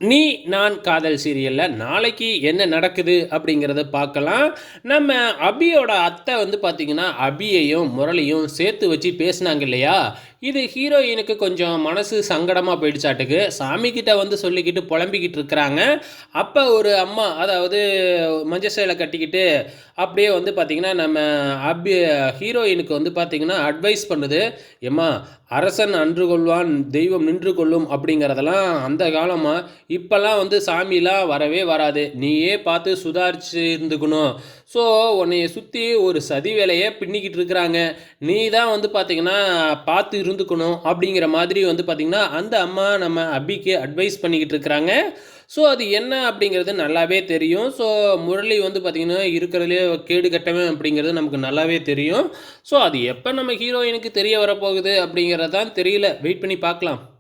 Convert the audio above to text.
நீ நான் காதல் சீரியல்ல நாளைக்கு என்ன நடக்குது அப்படிங்கிறத பார்க்கலாம். நம்ம அபியோட அத்தை வந்து பார்த்தீங்கன்னா, அபியையும், முரளியும் சேர்த்து வச்சு பேசினாங்க இல்லையா? இது ஹீரோயினுக்கு கொஞ்சம் மனசு சங்கடமா போயிடுச்சாட்டுக்கு. சாமிகிட்ட வந்து சொல்லிக்கிட்டு புலம்பிக்கிட்டு இருக்கிறாங்க. அப்ப ஒரு அம்மா, அதாவது மஞ்ச சேலை கட்டிக்கிட்டு, அப்படியே வந்து பார்த்தீங்கன்னா, நம்ம அபி ஹீரோயினுக்கு வந்து பார்த்தீங்கன்னா, அட்வைஸ் பண்ணுது. "எம்மா, அரசன் அன்று கொல்வான், தெய்வம் நின்று கொல்லும்" அப்படிங்கிறதெல்லாம் அந்த காலமா. இப்பல்லாம் வந்து சாமிலாம் வரவே வராது. நீயே பார்த்து சுதாரிச்சு இருந்துக்கணும். ஸோ, உன்னைய சுத்தி ஒரு சதி வேலையே பின்னிக்கிட்டு இருக்கிறாங்க. நீ தான் வந்து பார்த்தீங்கன்னா, பார்த்து இருந்துக்கணும் அப்படிங்கிற மாதிரி வந்து பார்த்தீங்கன்னா, அந்த அம்மா நம்ம அபிக்கு அட்வைஸ் பண்ணிக்கிட்டு இருக்கிறாங்க. ஸோ, அது என்ன அப்படிங்கிறது நல்லாவே தெரியும். ஸோ, முரளி வந்து பார்த்தீங்கன்னா, இருக்கிறதுலயே கேடு கெட்டவன் அப்படிங்கிறது நமக்கு நல்லாவே தெரியும். ஸோ, அது எப்ப நம்ம ஹீரோயினுக்கு தெரிய வரப்போகுது அப்படிங்கிறது தான் தெரியல. வெயிட் பண்ணி பார்க்கலாம்.